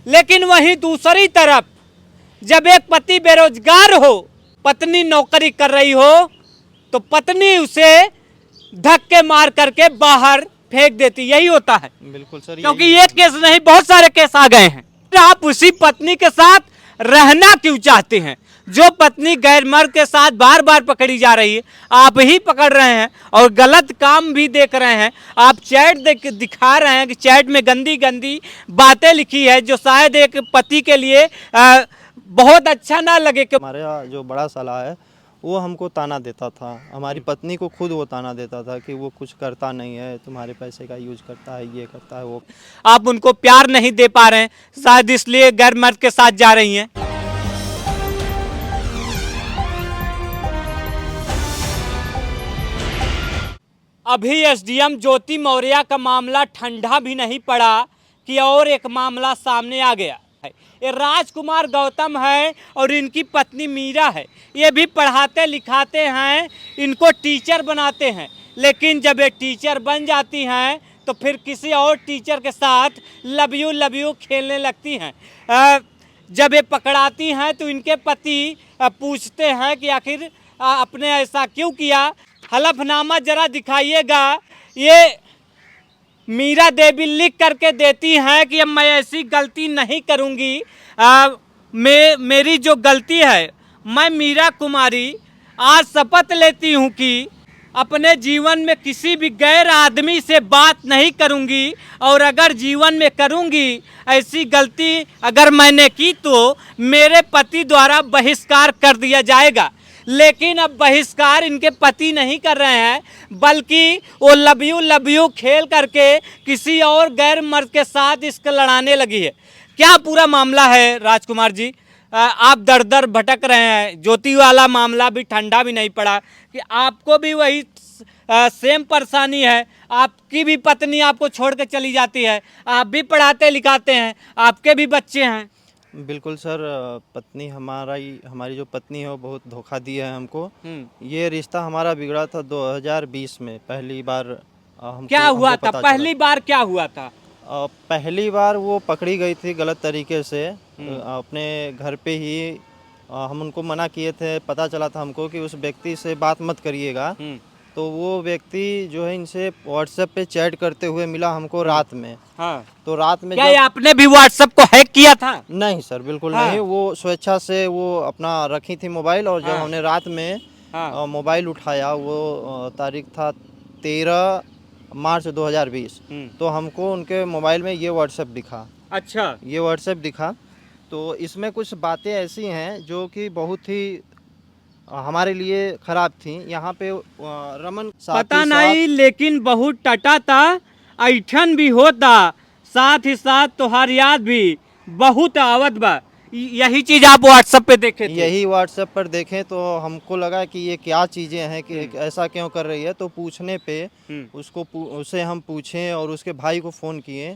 लेकिन वहीं दूसरी तरफ जब एक पति बेरोजगार हो, पत्नी नौकरी कर रही हो, तो पत्नी उसे धक्के मार करके बाहर फेंक देती। यही होता है। बिल्कुल सर, क्योंकि यही ये केस नहीं, बहुत सारे केस आ गए हैं। तो आप उसी पत्नी के साथ रहना क्यों चाहते हैं? जो पत्नी गैर मर्द के साथ बार बार पकड़ी जा रही है, आप ही पकड़ रहे हैं और गलत काम भी देख रहे हैं। आप चैट दिखा रहे हैं कि चैट में गंदी गंदी बातें लिखी है, जो शायद एक पति के लिए बहुत अच्छा ना लगे। कि हमारा जो बड़ा साला है वो हमको ताना देता था, हमारी पत्नी को खुद वो ताना देता था कि वो कुछ करता नहीं है, तुम्हारे पैसे का यूज करता है, ये करता है वो। आप उनको प्यार नहीं दे पा रहे हैं, शायद इसलिए गैर मर्द के साथ जा रही हैं। अभी एसडीएम ज्योति मौर्य का मामला ठंडा भी नहीं पड़ा कि और एक मामला सामने आ गया है। ये राजकुमार गौतम है और इनकी पत्नी मीरा है। ये भी पढ़ाते लिखाते हैं, इनको टीचर बनाते हैं, लेकिन जब ये टीचर बन जाती हैं तो फिर किसी और टीचर के साथ लव यू खेलने लगती हैं। जब ये पकड़ाती हैं तो इनके पति पूछते हैं कि आखिर आपने ऐसा क्यों किया। हलफनामा जरा दिखाइएगा। ये मीरा देवी लिख करके देती हैं कि अब मैं ऐसी गलती नहीं करूंगी। मेरी जो गलती है, मैं मीरा कुमारी आज शपथ लेती हूं कि अपने जीवन में किसी भी गैर आदमी से बात नहीं करूंगी, और अगर जीवन में करूंगी ऐसी गलती अगर मैंने की तो मेरे पति द्वारा बहिष्कार कर दिया जाएगा। लेकिन अब बहिष्कार इनके पति नहीं कर रहे हैं, बल्कि वो लव यू खेल करके किसी और गैर मर्द के साथ इसको लड़ाने लगी है। क्या पूरा मामला है राजकुमार जी? आप दर दर भटक रहे हैं। ज्योति वाला मामला भी ठंडा भी नहीं पड़ा कि आपको भी वही सेम परेशानी है। आपकी भी पत्नी आपको छोड़ के चली जाती है, आप भी पढ़ाते लिखाते हैं, आपके भी बच्चे हैं। बिल्कुल सर, हमारी जो पत्नी है वो बहुत धोखा दिया है हमको। ये रिश्ता हमारा बिगड़ा था 2020 में पहली बार। क्या हुआ था? पहली बार क्या हुआ था? पहली बार वो पकड़ी गई थी गलत तरीके से अपने घर पे ही। हम उनको मना किए थे, पता चला था हमको कि उस व्यक्ति से बात मत करिएगा। तो वो व्यक्ति जो है इनसे व्हाट्सएप पे चैट करते हुए मिला हमको रात में। हाँ। तो रात में क्या आपने भी व्हाट्सएप को हैक किया था? नहीं सर, बिल्कुल हाँ। नहीं। वो स्वेच्छा से वो अपना रखी थी मोबाइल, और जब हाँ। हमने रात में मोबाइल उठाया, वो तारीख था 13 मार्च 2020। तो हमको उनके मोबाइल में ये व्हाट्सएप दिखा। अच्छा। ये व्हाट्सएप दिखा तो इसमें कुछ बातें ऐसी हैं जो कि बहुत ही हमारे लिए खराब थी। यहाँ पे रमन पता नहीं, लेकिन बहुत टटा था, ऐठन भी होता, साथ ही साथ तोहार याद भी बहुत आवत बा। यही चीज आप व्हाट्सएप पे देखे थे? यही व्हाट्सएप पर देखें तो हमको लगा कि ये क्या चीज़ें हैं कि ऐसा क्यों कर रही है। तो पूछने पे उसे हम पूछें और उसके भाई को फ़ोन किए।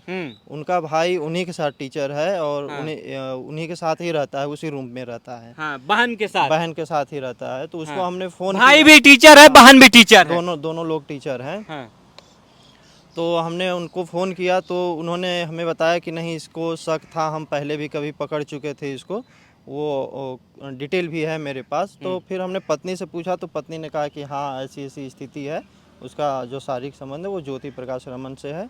उनका भाई उन्हीं के साथ टीचर है और उन्हीं के साथ ही रहता है, उसी रूम में रहता है। हाँ, बहन के साथ ही रहता है। तो उसको हमने फ़ोन, भाई भी टीचर है, बहन भी टीचर है, दोनों लोग टीचर हैं। तो हमने उनको फ़ोन किया तो उन्होंने हमें बताया कि नहीं, इसको शक था, हम पहले भी कभी पकड़ चुके थे इसको, वो डिटेल भी है मेरे पास। तो फिर हमने पत्नी से पूछा तो पत्नी ने कहा कि हाँ, ऐसी ऐसी स्थिति है, उसका जो शारीरिक संबंध है वो ज्योति प्रकाश रमन से है।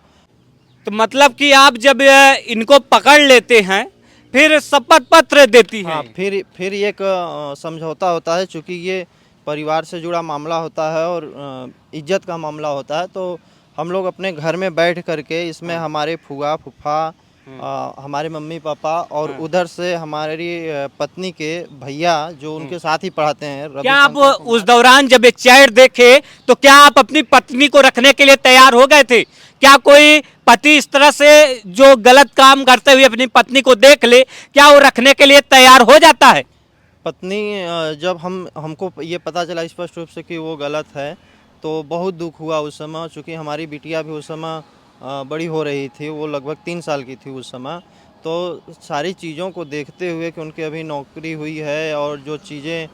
तो मतलब कि आप जब इनको पकड़ लेते हैं फिर शपथ पत्र देती हैं? हाँ, फिर एक समझौता होता है, चूँकि ये परिवार से जुड़ा मामला होता है और इज्जत का मामला होता है। तो हम लोग अपने घर में बैठ करके इसमें हमारे फूफा फूफा, हमारे मम्मी पापा और उधर से हमारी पत्नी के भैया जो उनके साथ ही पढ़ाते हैं। क्या आप उस दौरान जब ये चैट देखे तो क्या आप अपनी पत्नी को रखने के लिए तैयार हो गए थे? क्या कोई पति इस तरह से जो गलत काम करते हुए अपनी पत्नी को देख ले, क्या वो रखने के लिए तैयार हो जाता है? पत्नी जब हमको ये पता चला स्पष्ट रूप से कि वो गलत है तो बहुत दुख हुआ उस समय, चूँकि हमारी बिटिया भी उस समय बड़ी हो रही थी, वो लगभग 3 साल की थी उस समय। तो सारी चीज़ों को देखते हुए कि उनकी अभी नौकरी हुई है और जो चीज़ें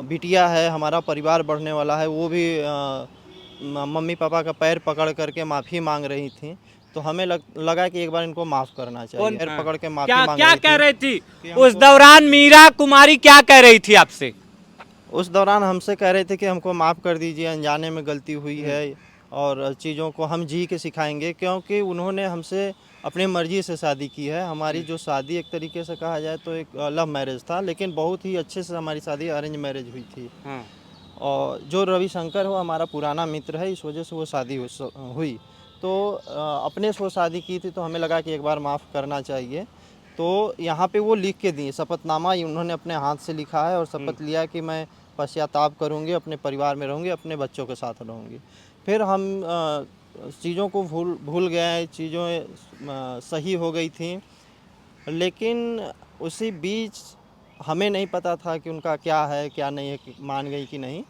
बिटिया है, हमारा परिवार बढ़ने वाला है, वो भी मम्मी पापा का पैर पकड़ करके माफ़ी मांग रही थी। तो हमें लगा कि एक बार इनको माफ़ करना चाहिए। पैर पकड़ के माफ़ी क्या मांग क्या रही कह थी रही थी कि उस हमको दौरान? मीरा कुमारी क्या कह रही थी आपसे? उस दौरान हमसे कह रहे थे कि हमको माफ़ कर दीजिए, अनजाने में गलती हुई है और चीज़ों को हम जी के सिखाएंगे, क्योंकि उन्होंने हमसे अपनी मर्ज़ी से शादी की है। हमारी जो शादी एक तरीके से कहा जाए तो एक लव मैरिज था, लेकिन बहुत ही अच्छे से हमारी शादी अरेंज मैरिज हुई थी। हाँ। और जो रविशंकर वो हमारा पुराना मित्र है, इस वजह से वो शादी हुई। तो अपने से वो शादी की थी, तो हमें लगा कि एक बार माफ़ करना चाहिए। तो यहाँ पे वो लिख के दिए शपथनामा, उन्होंने अपने हाथ से लिखा है और शपथ लिया कि मैं पश्चाताप करूँगी, अपने परिवार में रहूँगी, अपने बच्चों के साथ रहूँगी। फिर हम चीज़ों को भूल भूल गए, चीज़ें सही हो गई थी, लेकिन उसी बीच हमें नहीं पता था कि उनका क्या है क्या नहीं है, कि मान गई कि नहीं।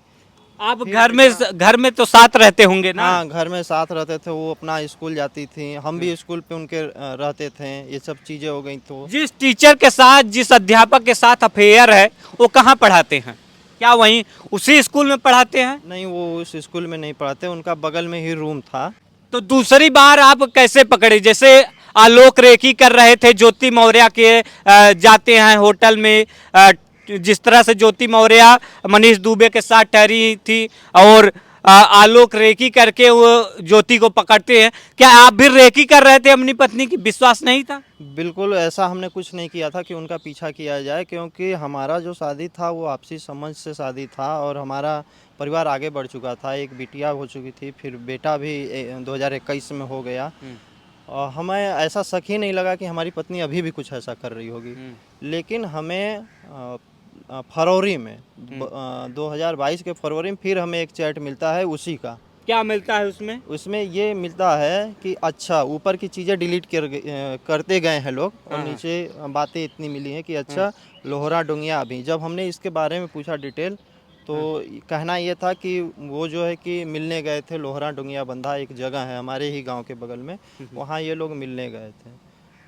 आप फिर घर में तो साथ रहते होंगे ना? हाँ, घर में साथ रहते थे, वो अपना स्कूल जाती थी, हम भी स्कूल पे उनके रहते थे, ये सब चीज़ें हो गई। तो जिस टीचर के साथ, जिस अध्यापक के साथ अफेयर है, वो कहाँ पढ़ाते हैं? क्या वहीं उसी स्कूल में पढ़ाते हैं? नहीं, वो उस स्कूल में नहीं पढ़ाते, उनका बगल में ही रूम था। तो दूसरी बार आप कैसे पकड़े? जैसे आलोक रेकी कर रहे थे ज्योति मौर्य के, जाते हैं होटल में, जिस तरह से ज्योति मौर्य मनीष दुबे के साथ ठहरी थी और आलोक रेकी करके वो ज्योति को पकड़ते हैं, क्या आप भी रेकी कर रहे थे अपनी पत्नी की? विश्वास नहीं था? बिल्कुल ऐसा हमने कुछ नहीं किया था कि उनका पीछा किया जाए, क्योंकि हमारा जो शादी था वो आपसी समझ से शादी था और हमारा परिवार आगे बढ़ चुका था, एक बिटिया हो चुकी थी, फिर बेटा भी 2021 में हो गया। और हमें ऐसा शक ही नहीं लगा कि हमारी पत्नी अभी भी कुछ ऐसा कर रही होगी। लेकिन हमें फरवरी में 2022 के फरवरी में फिर हमें एक चैट मिलता है उसी का। क्या मिलता है उसमें? उसमें ये मिलता है कि अच्छा, ऊपर की चीज़ें डिलीट करते गए हैं लोग और हाँ। नीचे बातें इतनी मिली हैं कि अच्छा, लोहरा डोंगिया अभी। जब हमने इसके बारे में पूछा डिटेल, तो कहना ये था कि वो जो है कि मिलने गए थे, लोहरा डोंगिया बंधा एक जगह है हमारे ही गांव के बगल में, वहाँ ये लोग मिलने गए थे।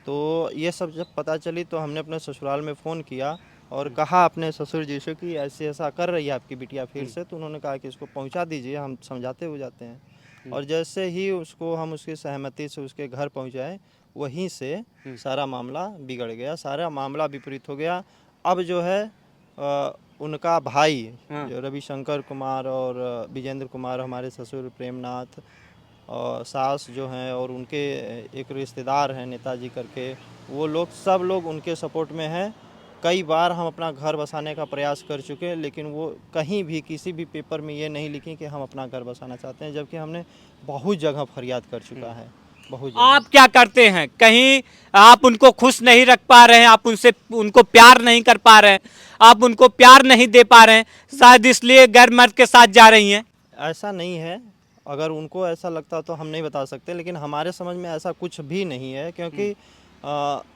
तो ये सब जब पता चली तो हमने अपने ससुराल में फ़ोन किया और कहा अपने ससुर जी से कि ऐसे ऐसा कर रही है आपकी बिटिया फिर से। तो उन्होंने कहा कि इसको पहुंचा दीजिए, हम समझाते हो जाते हैं। और जैसे ही उसको हम उसकी सहमति से उसके घर पहुंचाए, वहीं से सारा मामला बिगड़ गया, सारा मामला विपरीत हो गया। अब जो है उनका भाई जो रविशंकर कुमार और विजेंद्र कुमार, हमारे ससुर प्रेमनाथ और सास जो हैं, और उनके एक रिश्तेदार हैं नेताजी करके, वो लोग सब लोग उनके सपोर्ट में हैं। कई बार हम अपना घर बसाने का प्रयास कर चुके हैं, लेकिन वो कहीं भी किसी भी पेपर में ये नहीं लिखी कि हम अपना घर बसाना चाहते हैं, जबकि हमने बहुत जगह फरियाद कर चुका है, बहुत जगह। आप क्या करते हैं? कहीं आप उनको खुश नहीं रख पा रहे हैं, आप उनको प्यार नहीं कर पा रहे हैं, आप उनको प्यार नहीं दे पा रहे हैं, शायद इसलिए गैर मर्द के साथ जा रही हैं। ऐसा नहीं है, अगर उनको ऐसा लगता तो हम नहीं बता सकते, लेकिन हमारे समझ में ऐसा कुछ भी नहीं है, क्योंकि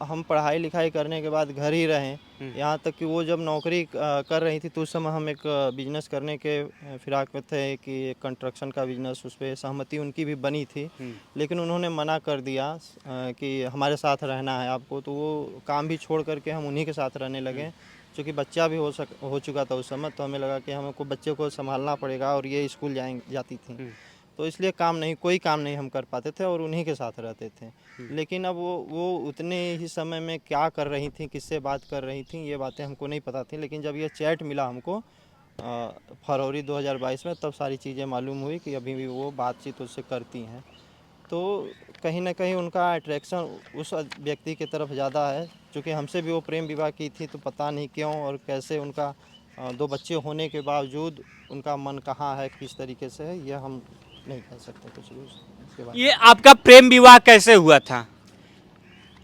हम पढ़ाई लिखाई करने के बाद घर ही रहें। यहाँ तक कि वो जब नौकरी कर रही थी तो उस समय हम एक बिजनेस करने के फिराक में थे कि एक कंस्ट्रक्शन का बिजनेस, उस पर सहमति उनकी भी बनी थी, लेकिन उन्होंने मना कर दिया कि हमारे साथ रहना है आपको। तो वो काम भी छोड़ करके हम उन्हीं के साथ रहने लगे। चूँकि बच्चा भी हो चुका था उस समय, तो हमें लगा कि हमको बच्चे को संभालना पड़ेगा और ये स्कूल जाती थी, तो इसलिए कोई काम नहीं हम कर पाते थे और उन्हीं के साथ रहते थे। लेकिन अब वो उतने ही समय में क्या कर रही थी, किससे बात कर रही थी, ये बातें हमको नहीं पता थी। लेकिन जब ये चैट मिला हमको फरवरी 2022 में, तब सारी चीज़ें मालूम हुई कि अभी भी वो बातचीत उससे करती हैं। तो कहीं ना कहीं उनका अट्रैक्शन उस व्यक्ति की तरफ ज़्यादा है। चूँकि हमसे भी वो प्रेम विवाह की थी, तो पता नहीं क्यों और कैसे उनका 2 बच्चे होने के बावजूद उनका मन कहाँ है, किस तरीके से है, ये हम नहीं कह सकते कुछ भी इसके बारे ये आपका प्रेम विवाह कैसे हुआ था?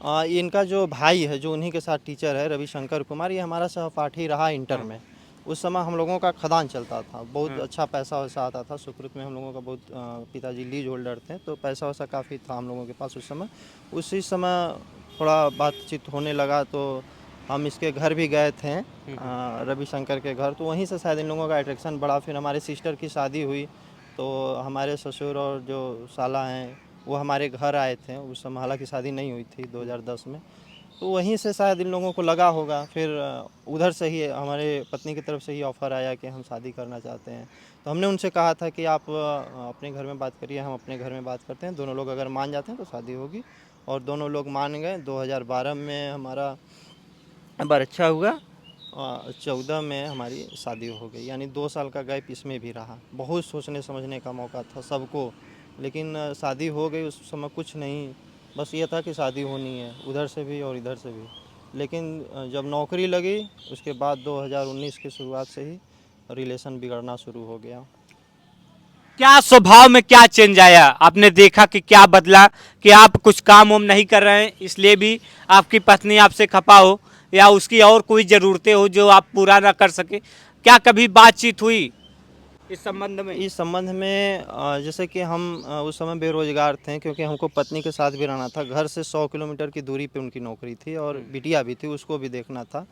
में। इनका जो भाई है, जो उन्हीं के साथ टीचर है, रविशंकर कुमार, ये हमारा सहपाठी रहा इंटर में। उस समय हम लोगों का खदान चलता था, बहुत अच्छा पैसा वैसा आता था। सुकृत में हम लोगों का बहुत पिताजी लीज होल्डर थे, तो पैसा वैसा काफ़ी था हम लोगों के पास उस समय। उसी समय थोड़ा बातचीत होने लगा, तो हम इसके घर भी गए थे, रविशंकर के घर, तो वहीं से शायद इन लोगों का अट्रैक्शन बढ़ा। फिर हमारे सिस्टर की शादी हुई, तो हमारे ससुर और जो साला हैं वो हमारे घर आए थे उस समय, हालांकि शादी नहीं हुई थी 2010 में। तो वहीं से शायद इन लोगों को लगा होगा। फिर उधर से ही हमारे पत्नी की तरफ से ही ऑफ़र आया कि हम शादी करना चाहते हैं। तो हमने उनसे कहा था कि आप अपने घर में बात करिए, हम अपने घर में बात करते हैं, दोनों लोग अगर मान जाते हैं तो शादी होगी। और दोनों लोग मान गए। 2012 में हमारा बरच्छा हुआ, 14 में हमारी शादी हो गई। यानी 2 साल का गैप इसमें भी रहा। बहुत सोचने समझने का मौका था सबको, लेकिन शादी हो गई। उस समय कुछ नहीं, बस ये था कि शादी होनी है, उधर से भी और इधर से भी। लेकिन जब नौकरी लगी उसके बाद 2019 की शुरुआत से ही रिलेशन बिगड़ना शुरू हो गया। क्या स्वभाव में क्या चेंज आया? आपने देखा कि क्या बदला, कि आप कुछ काम वाम नहीं कर रहे हैं इसलिए भी आपकी पत्नी आपसे खपा हो, या उसकी और कोई ज़रूरतें हो जो आप पूरा ना कर सके? क्या कभी बातचीत हुई इस संबंध में? इस संबंध में जैसे कि हम उस समय बेरोजगार थे, क्योंकि हमको पत्नी के साथ भी रहना था। घर से 100 किलोमीटर की दूरी पे उनकी नौकरी थी और बिटिया भी थी, उसको भी देखना था।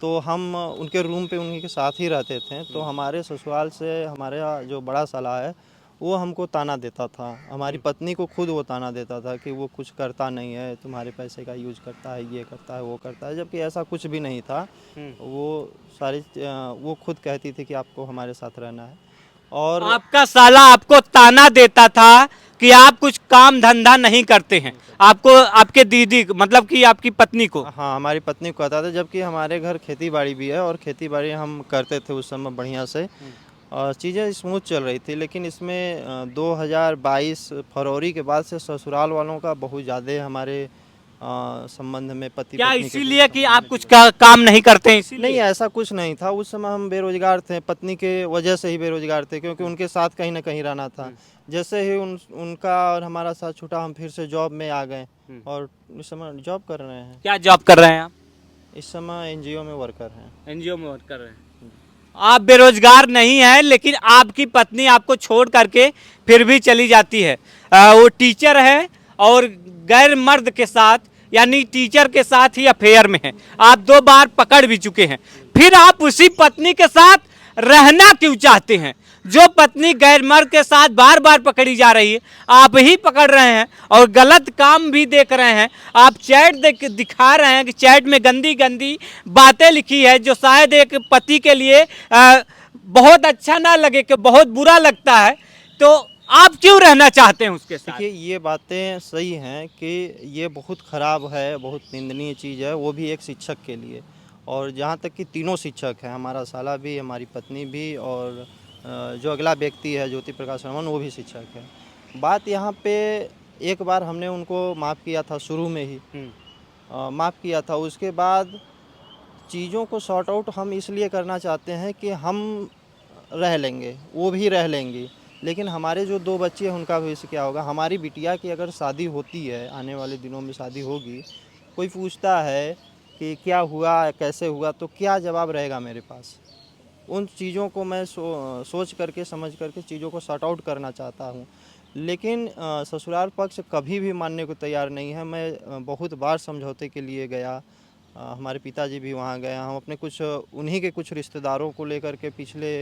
तो हम उनके रूम पे उन्हीं के साथ ही रहते थे। तो हमारे ससुराल से हमारा जो बड़ा साला है वो हमको ताना देता था। हमारी पत्नी को खुद वो ताना देता था कि वो कुछ करता नहीं है, तुम्हारे पैसे का यूज करता है, ये करता है, वो करता है, जबकि ऐसा कुछ भी नहीं था। वो वो खुद कहती थी कि आपको हमारे साथ रहना है। और आपका साला आपको ताना देता था कि आप कुछ काम धंधा नहीं करते हैं, आपको, आपके दीदी मतलब कि आपकी पत्नी को? हाँ, हमारी पत्नी को कहता था, जबकि हमारे घर खेती बाड़ी भी है और खेती बाड़ी हम करते थे उस समय बढ़िया से। और चीज़ें स्मूथ चल रही थी। लेकिन इसमें 2022 फरवरी के बाद से ससुराल वालों का बहुत ज़्यादा हमारे संबंध में, पति क्या पत्नी के बीच इसीलिए कि संबंध आप में कुछ बिगड़ा। काम नहीं करते हैं इसीलिए? नहीं, ऐसा कुछ नहीं था। उस समय हम बेरोजगार थे, पत्नी के वजह से ही बेरोजगार थे, क्योंकि उनके साथ कहीं ना कहीं रहना था। जैसे ही उनका और हमारा साथ छूटा, हम फिर से जॉब में आ गए और इस समय जॉब कर रहे हैं। क्या जॉब कर रहे हैं आप? इस समय एनजीओ में वर्कर हैं। एनजीओ में वर्क कर रहे हैं। आप बेरोजगार नहीं हैं, लेकिन आपकी पत्नी आपको छोड़ करके फिर भी चली जाती है। वो टीचर है और गैर मर्द के साथ, यानी टीचर के साथ ही अफेयर में है। आप 2 बार पकड़ भी चुके हैं, फिर आप उसी पत्नी के साथ रहना क्यों चाहते हैं? जो पत्नी गैर मर्द के साथ बार बार पकड़ी जा रही है, आप ही पकड़ रहे हैं और गलत काम भी देख रहे हैं। आप चैट दिखा रहे हैं कि चैट में गंदी गंदी बातें लिखी है, जो शायद एक पति के लिए बहुत अच्छा ना लगे, कि बहुत बुरा लगता है। तो आप क्यों रहना चाहते हैं उसके साथ? देखिए, ये बातें सही हैं कि ये बहुत ख़राब है, बहुत निंदनीय चीज़ है, वो भी एक शिक्षक के लिए। और जहाँ तक कि तीनों शिक्षक हैं, हमारा साला भी, हमारी पत्नी भी, और जो अगला व्यक्ति है ज्योति प्रकाश रमन, वो भी शिक्षक है। बात यहाँ पे, एक बार हमने उनको माफ़ किया था शुरू में ही, माफ़ किया था। उसके बाद चीज़ों को सॉर्ट आउट हम इसलिए करना चाहते हैं कि हम रह लेंगे, वो भी रह लेंगी, लेकिन हमारे जो 2 बच्चे हैं उनका भविष्य क्या होगा? हमारी बिटिया की अगर शादी होती है, आने वाले दिनों में शादी होगी, कोई पूछता है कि क्या हुआ, कैसे हुआ, तो क्या जवाब रहेगा मेरे पास? उन चीज़ों को मैं सोच करके, समझ करके चीज़ों को सॉर्ट आउट करना चाहता हूँ। लेकिन ससुराल पक्ष कभी भी मानने को तैयार नहीं है। मैं बहुत बार समझौते के लिए गया, हमारे पिताजी भी वहाँ गए। हम अपने कुछ उन्हीं के कुछ रिश्तेदारों को लेकर के पिछले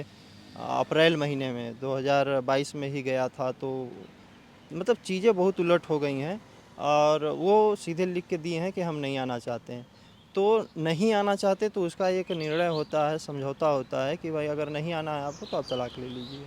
अप्रैल महीने में 2022 में ही गया था। तो मतलब चीज़ें बहुत उलट हो गई हैं और वो सीधे लिख के दिए हैं कि हम नहीं आना चाहते हैं। तो नहीं आना चाहते तो उसका एक निर्णय होता है, समझौता होता है कि भाई अगर नहीं आना है आपको तो आप तलाक ले लीजिए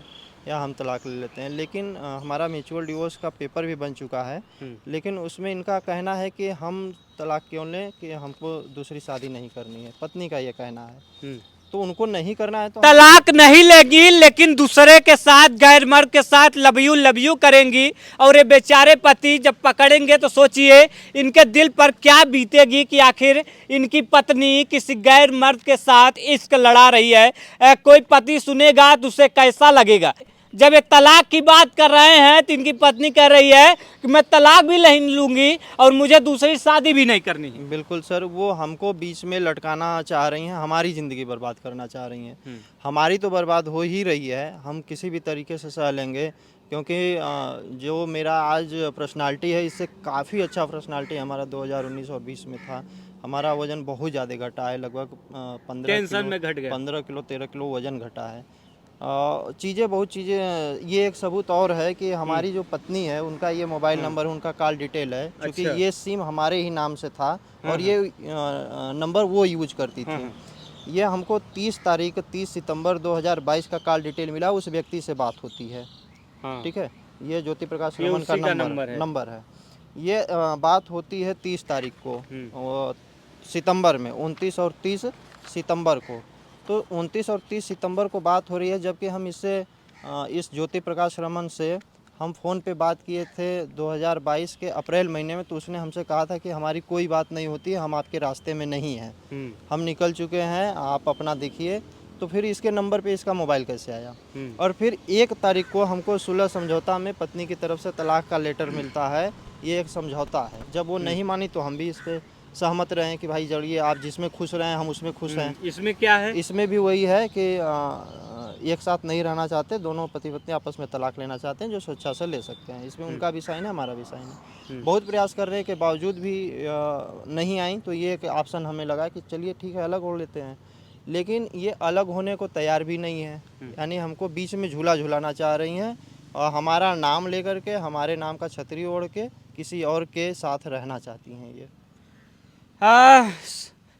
या हम तलाक ले लेते हैं। लेकिन हमारा म्यूचुअल डिवोर्स का पेपर भी बन चुका है, लेकिन उसमें इनका कहना है कि हम तलाक क्यों लें, कि हमको दूसरी शादी नहीं करनी है, पत्नी का ये कहना है। तो उनको नहीं करना है तो तलाक नहीं लेगी, लेकिन दूसरे के साथ, गैर मर्द के साथ लव यू करेंगी। और ये बेचारे पति जब पकड़ेंगे तो सोचिए इनके दिल पर क्या बीतेगी कि आखिर इनकी पत्नी किसी गैर मर्द के साथ इश्क लड़ा रही है। कोई पति सुनेगा तो उसे कैसा लगेगा? जब एक तलाक की बात कर रहे हैं तो इनकी पत्नी कह रही है कि मैं तलाक भी नहीं लूंगी और मुझे दूसरी शादी भी नहीं करनी है। बिल्कुल सर, वो हमको बीच में लटकाना चाह रही हैं, हमारी ज़िंदगी बर्बाद करना चाह रही हैं। हमारी तो बर्बाद हो ही रही है, हम किसी भी तरीके से सह लेंगे, क्योंकि जो मेरा आज पर्सनालिटी है इससे काफ़ी अच्छा पर्सनालिटी हमारा 2019 और 20 में था। हमारा वज़न बहुत ज़्यादा घटा है, लगभग 15 टेंशन में घट गया। 15 किलो 13 किलो वज़न घटा है। चीज़ें बहुत चीज़ें, ये एक सबूत और है कि हमारी जो पत्नी है उनका ये मोबाइल नंबर, उनका कॉल डिटेल है, क्योंकि अच्छा। ये सिम हमारे ही नाम से था और ये नंबर वो यूज करती थी। ये हमको 30 सितंबर 2022 का कॉल डिटेल मिला, उस व्यक्ति से बात होती है। हाँ, ठीक है, ये ज्योति प्रकाश ये रमन का उसी का नंबर है। नंबर है। ये बात होती है 30 तारीख को, और सितंबर में 29 और 30 सितंबर को। तो 29 और 30 सितंबर को बात हो रही है, जबकि हम इससे इस ज्योति प्रकाश रमन से हम फ़ोन पे बात किए थे 2022 के अप्रैल महीने में। तो उसने हमसे कहा था कि हमारी कोई बात नहीं होती है, हम आपके रास्ते में नहीं हैं, हम निकल चुके हैं, आप अपना देखिए। तो फिर इसके नंबर पे इसका मोबाइल कैसे आया? और फिर 1 तारीख को हमको सुलह समझौता में पत्नी की तरफ से तलाक का लेटर मिलता है। ये एक समझौता है, जब वो नहीं मानी तो हम भी इस पे सहमत रहे कि भाई चलिए, आप जिसमें खुश रहें हम उसमें खुश हैं। इसमें क्या है? इसमें भी वही है कि एक साथ नहीं रहना चाहते, दोनों पति पत्नी आपस में तलाक लेना चाहते हैं, जो स्वेच्छा से ले सकते हैं। इसमें उनका भी साइन है, हमारा भी साइन है। बहुत प्रयास कर रहे हैं के बावजूद भी नहीं आई, तो ये एक ऑप्शन हमें लगा कि चलिए ठीक है, अलग हो लेते हैं। लेकिन ये अलग होने को तैयार भी नहीं है, यानी हमको बीच में झूला झुलाना चाह रही हैं, और हमारा नाम लेकर के, हमारे नाम का छतरी ओढ़ के किसी और के साथ रहना चाहती हैं ये।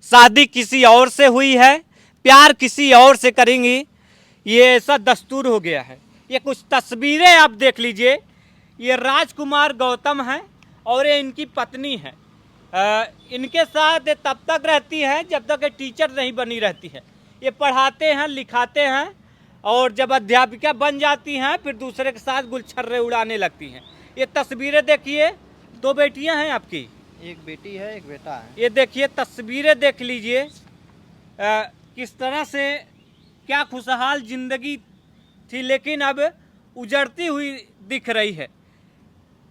शादी किसी और से हुई है, प्यार किसी और से करेंगी, ये ऐसा दस्तूर हो गया है। ये कुछ तस्वीरें आप देख लीजिए, ये राजकुमार गौतम हैं और ये इनकी पत्नी है। इनके साथ ये तब तक रहती है जब तक ये टीचर नहीं बनी रहती है। ये पढ़ाते हैं, लिखाते हैं, और जब अध्यापिका बन जाती हैं फिर दूसरे के साथ गुलछर्रे उड़ाने लगती हैं। ये तस्वीरें देखिए, 2 बेटियां हैं आपकी? एक बेटी है, एक बेटा है। ये देखिए, तस्वीरें देख लीजिए, किस तरह से क्या खुशहाल जिंदगी थी, लेकिन अब उजड़ती हुई दिख रही है।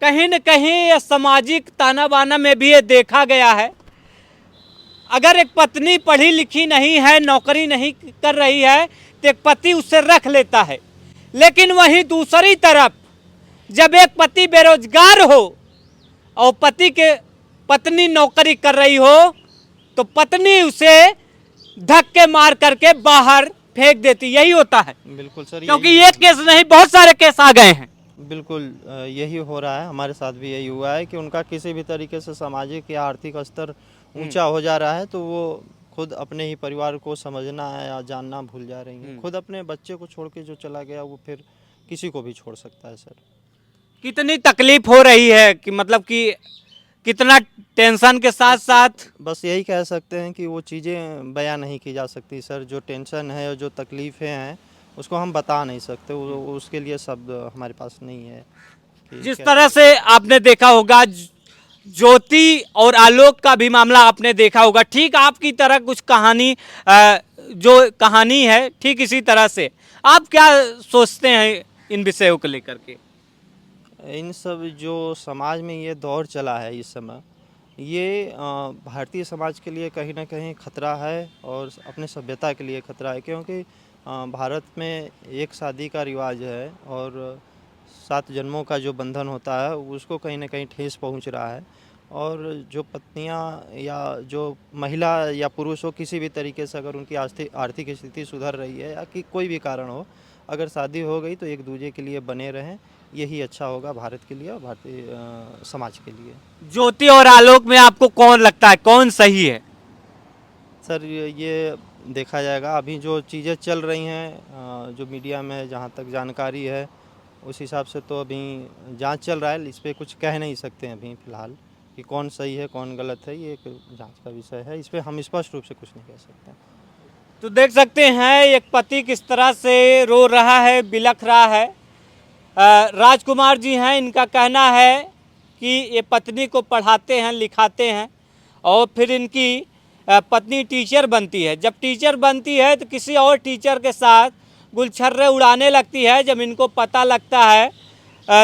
कहीं न कहीं सामाजिक ताना बाना में भी ये देखा गया है। अगर एक पत्नी पढ़ी लिखी नहीं है, नौकरी नहीं कर रही है, तो एक पति उससे रख लेता है। लेकिन वहीं दूसरी तरफ जब एक पति बेरोजगार हो और पत्नी नौकरी कर रही हो, तो पत्नी उसे धक्के मार करके बाहर फेंक देती। यही होता है। बिल्कुल सर, क्योंकि ये केस नहीं, बहुत सारे केस आ गए हैं। बिल्कुल यही हो रहा है, हमारे साथ भी यही हुआ है कि उनका किसी भी तरीके से सामाजिक या आर्थिक स्तर ऊंचा हो जा रहा है, तो वो खुद अपने ही परिवार को समझना है या जानना भूल जा रही हैं। खुद अपने बच्चे को छोड़ के जो चला गया, वो फिर किसी को भी छोड़ सकता है सर। कितनी तकलीफ हो रही है कि मतलब कि कितना टेंशन के साथ साथ। बस यही कह सकते हैं कि वो चीज़ें बयां नहीं की जा सकती सर। जो टेंशन है और जो तकलीफ़ें हैं, उसको हम बता नहीं सकते, उसके लिए शब्द हमारे पास नहीं है। जिस तरह से आपने देखा होगा, ज्योति और आलोक का भी मामला आपने देखा होगा, ठीक आपकी तरह कुछ कहानी, जो कहानी है ठीक इसी तरह से। आप क्या सोचते हैं इन विषयों को लेकर के? इन सब जो समाज में ये दौर चला है इस समय, ये भारतीय समाज के लिए कहीं ना कहीं खतरा है, और अपने सभ्यता के लिए खतरा है, क्योंकि भारत में एक शादी का रिवाज है और 7 जन्मों का जो बंधन होता है, उसको कहीं ना कहीं ठेस पहुंच रहा है। और जो पत्नियां या जो महिला या पुरुष हो, किसी भी तरीके से अगर उनकी आर्थिक स्थिति सुधर रही है या कि कोई भी कारण हो, अगर शादी हो गई तो एक दूसरे के लिए बने रहें, यही अच्छा होगा भारत के लिए और भारतीय समाज के लिए। ज्योति और आलोक में आपको कौन लगता है, कौन सही है? सर ये देखा जाएगा, अभी जो चीज़ें चल रही हैं जो मीडिया में जहाँ तक जानकारी है, उस हिसाब से तो अभी जांच चल रहा है। इस पर कुछ कह नहीं सकते हैं अभी फ़िलहाल कि कौन सही है कौन गलत है, ये एक जांच का विषय है। इस पर हम स्पष्ट रूप से कुछ नहीं कह सकते। तो देख सकते हैं एक पति किस तरह से रो रहा है, बिलख रहा है। राजकुमार जी हैं, इनका कहना है कि ये पत्नी को पढ़ाते हैं, लिखाते हैं, और फिर इनकी पत्नी टीचर बनती है। जब टीचर बनती है तो किसी और टीचर के साथ गुलछर्रे उड़ाने लगती है। जब इनको पता लगता है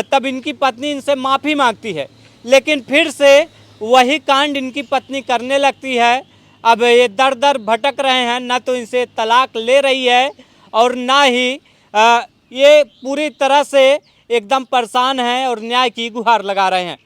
तब इनकी पत्नी इनसे माफ़ी मांगती है, लेकिन फिर से वही कांड इनकी पत्नी करने लगती है। अब ये दर दर भटक रहे हैं, ना तो इनसे तलाक ले रही है और ना ही ये पूरी तरह से एकदम परेशान हैं और न्याय की गुहार लगा रहे हैं।